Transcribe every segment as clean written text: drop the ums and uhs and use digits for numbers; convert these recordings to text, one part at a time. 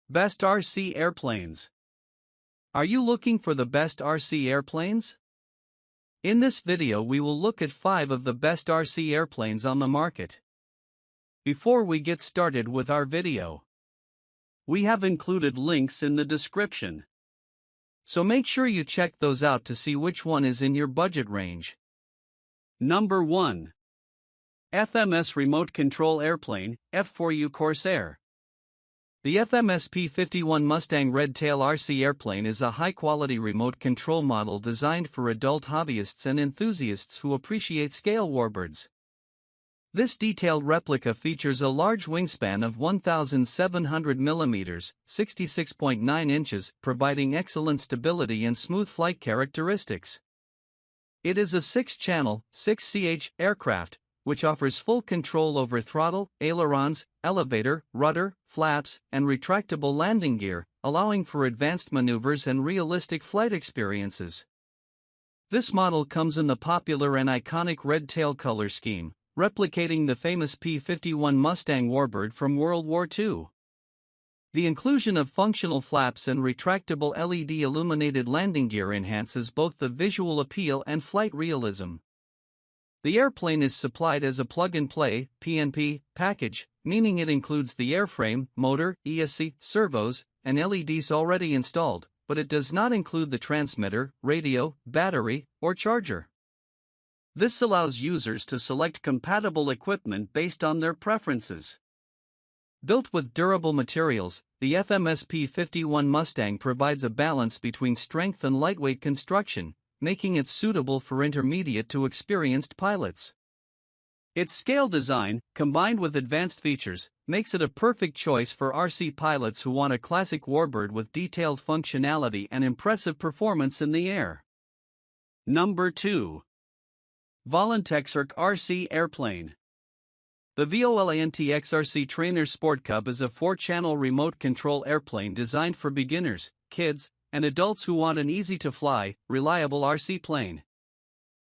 Best RC Airplanes. Are you looking for the best RC airplanes? In this video we will look at 5 of the best RC airplanes on the market. Before we get started with our video, we have included links in the description, so make sure you check those out to see which one is in your budget range. Number 1. FMS Remote Control Airplane, F4U Corsair. The FMS P-51 Mustang Red Tail RC Airplane is a high-quality remote control model designed for adult hobbyists and enthusiasts who appreciate scale warbirds. This detailed replica features a large wingspan of 1,700 mm, 66.9 inches, providing excellent stability and smooth flight characteristics. It is a 6-channel, 6ch aircraft, which offers full control over throttle, ailerons, elevator, rudder, flaps, and retractable landing gear, allowing for advanced maneuvers and realistic flight experiences. This model comes in the popular and iconic red tail color scheme, replicating the famous P-51 Mustang warbird from World War II. The inclusion of functional flaps and retractable LED illuminated landing gear enhances both the visual appeal and flight realism. The airplane is supplied as a plug-and-play (PNP) package, meaning it includes the airframe, motor, ESC, servos, and LEDs already installed, but it does not include the transmitter, radio, battery, or charger. This allows users to select compatible equipment based on their preferences. Built with durable materials, the FMS P-51 Mustang provides a balance between strength and lightweight construction, making it suitable for intermediate to experienced pilots. Its scale design, combined with advanced features, makes it a perfect choice for RC pilots who want a classic warbird with detailed functionality and impressive performance in the air. Number 2. Volantexrc RC Airplane. The Volantexrc RC Trainer Sport Cub is a 4-channel remote control airplane designed for beginners, kids, and adults who want an easy-to-fly, reliable RC plane.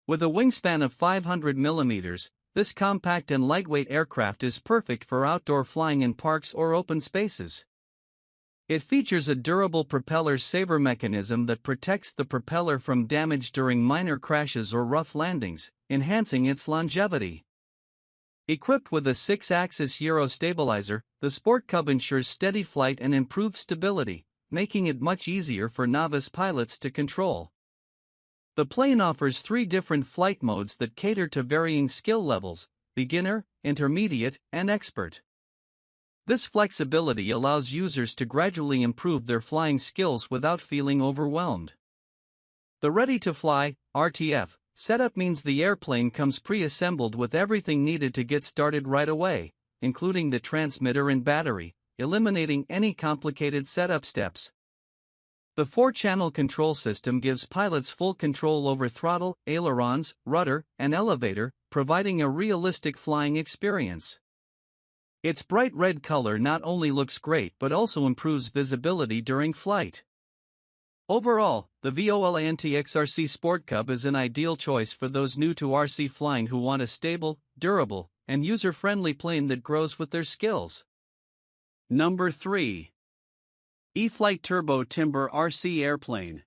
With a wingspan of 500 mm, this compact and lightweight aircraft is perfect for outdoor flying in parks or open spaces. It features a durable propeller saver mechanism that protects the propeller from damage during minor crashes or rough landings, enhancing its longevity. Equipped with a 6-axis gyro stabilizer, the Sport Cub ensures steady flight and improved stability, making it much easier for novice pilots to control. The plane offers 3 different flight modes that cater to varying skill levels: beginner, intermediate, and expert. This flexibility allows users to gradually improve their flying skills without feeling overwhelmed. The ready-to-fly (RTF) setup means the airplane comes pre-assembled with everything needed to get started right away, including the transmitter and battery, eliminating any complicated setup steps. The 4-channel control system gives pilots full control over throttle, ailerons, rudder, and elevator, providing a realistic flying experience. Its bright red color not only looks great but also improves visibility during flight. Overall, the Volantexrc RC Sport Cub is an ideal choice for those new to RC flying who want a stable, durable, and user-friendly plane that grows with their skills. Number 3. E-Flite Turbo Timber RC Airplane.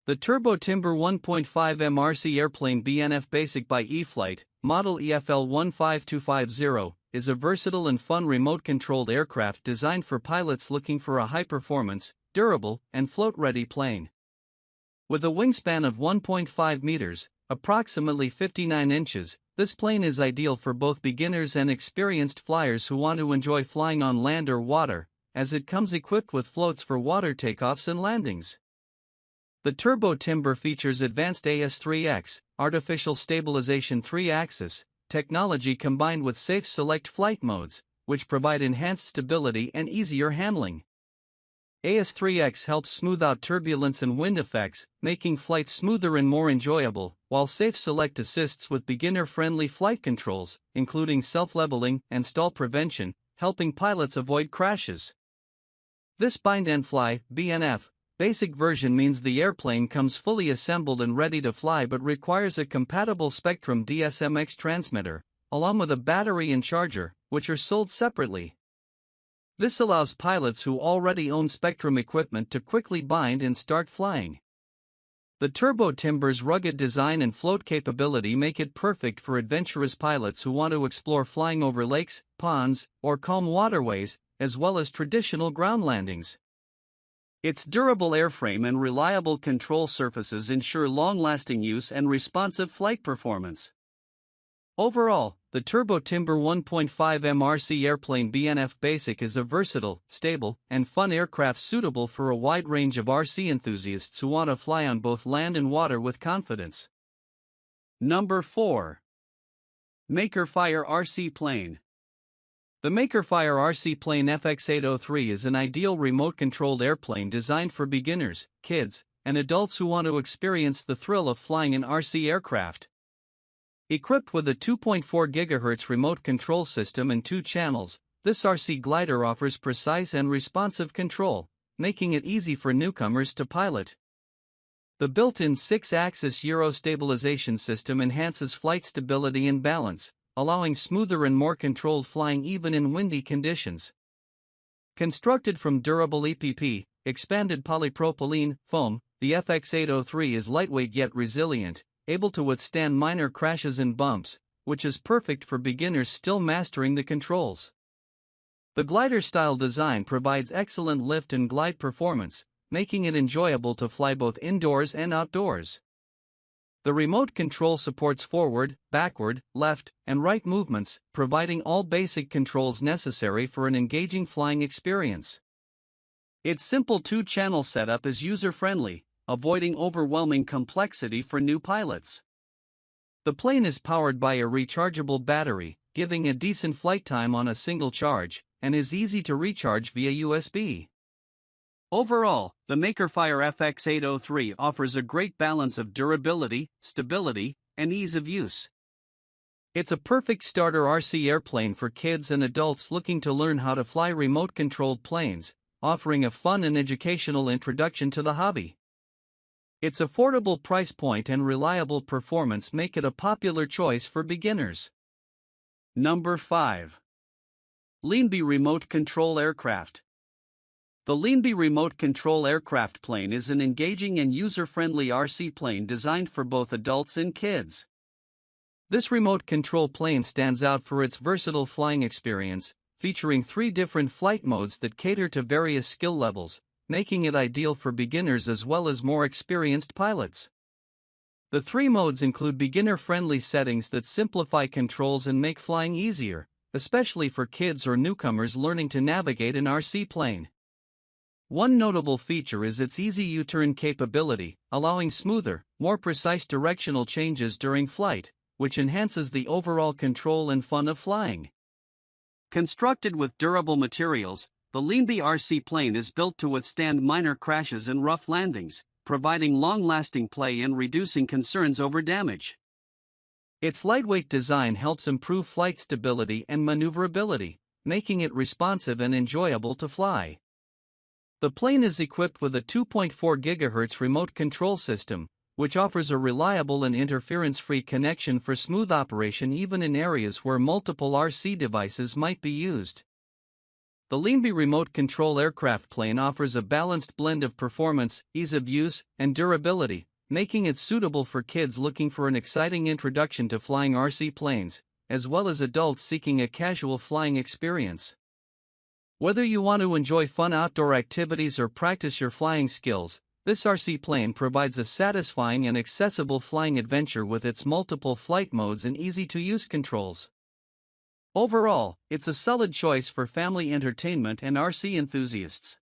The Turbo Timber 1.5M RC Airplane BNF Basic by E-Flite, model EFL 15250, is a versatile and fun remote-controlled aircraft designed for pilots looking for a high-performance, durable, and float-ready plane. With a wingspan of 1.5 meters, approximately 59 inches, this plane is ideal for both beginners and experienced flyers who want to enjoy flying on land or water, as it comes equipped with floats for water takeoffs and landings. The Turbo Timber features advanced AS3X, artificial stabilization 3-axis, technology combined with safe select flight modes, which provide enhanced stability and easier handling. AS3X helps smooth out turbulence and wind effects, making flights smoother and more enjoyable, while Safe Select assists with beginner-friendly flight controls, including self-leveling and stall prevention, helping pilots avoid crashes. This Bind and Fly (BNF) basic version means the airplane comes fully assembled and ready to fly but requires a compatible Spectrum DSMX transmitter, along with a battery and charger, which are sold separately. This allows pilots who already own Spectrum equipment to quickly bind and start flying. The turbo timber's rugged design and float capability make it perfect for adventurous pilots who want to explore flying over lakes, ponds, or calm waterways, as well as traditional ground landings. Its durable airframe and reliable control surfaces ensure long-lasting use and responsive flight performance. Overall, the Turbo Timber 1.5 RC Airplane BNF Basic is a versatile, stable, and fun aircraft suitable for a wide range of RC enthusiasts who want to fly on both land and water with confidence. Number 4. Makerfire RC Plane. The Makerfire RC Plane FX803 is an ideal remote-controlled airplane designed for beginners, kids, and adults who want to experience the thrill of flying an RC aircraft. Equipped with a 2.4 GHz remote control system and 2 channels, this RC glider offers precise and responsive control, making it easy for newcomers to pilot. The built-in 6-axis Euro stabilization system enhances flight stability and balance, allowing smoother and more controlled flying even in windy conditions. Constructed from durable EPP, expanded polypropylene foam, the FX803 is lightweight yet resilient, able to withstand minor crashes and bumps, which is perfect for beginners still mastering the controls. The glider-style design provides excellent lift and glide performance, making it enjoyable to fly both indoors and outdoors. The remote control supports forward, backward, left, and right movements, providing all basic controls necessary for an engaging flying experience. Its simple 2-channel setup is user-friendly, avoiding overwhelming complexity for new pilots. The plane is powered by a rechargeable battery, giving a decent flight time on a single charge, and is easy to recharge via USB. Overall, the Makerfire FX803 offers a great balance of durability, stability, and ease of use. It's a perfect starter RC airplane for kids and adults looking to learn how to fly remote-controlled planes, offering a fun and educational introduction to the hobby. Its affordable price point and reliable performance make it a popular choice for beginners. Number 5. Leanbe Remote Control Aircraft. The Leanbe Remote Control Aircraft Plane is an engaging and user-friendly RC plane designed for both adults and kids. This remote control plane stands out for its versatile flying experience, featuring 3 different flight modes that cater to various skill levels, making it ideal for beginners as well as more experienced pilots. The 3 modes include beginner-friendly settings that simplify controls and make flying easier, especially for kids or newcomers learning to navigate an RC plane. One notable feature is its easy U-turn capability, allowing smoother, more precise directional changes during flight, which enhances the overall control and fun of flying. Constructed with durable materials, the Leambe RC plane is built to withstand minor crashes and rough landings, providing long-lasting play and reducing concerns over damage. Its lightweight design helps improve flight stability and maneuverability, making it responsive and enjoyable to fly. The plane is equipped with a 2.4 GHz remote control system, which offers a reliable and interference-free connection for smooth operation even in areas where multiple RC devices might be used. The Leambe Remote Control Aircraft Plane offers a balanced blend of performance, ease of use, and durability, making it suitable for kids looking for an exciting introduction to flying RC planes, as well as adults seeking a casual flying experience. Whether you want to enjoy fun outdoor activities or practice your flying skills, this RC plane provides a satisfying and accessible flying adventure with its multiple flight modes and easy-to-use controls. Overall, it's a solid choice for family entertainment and RC enthusiasts.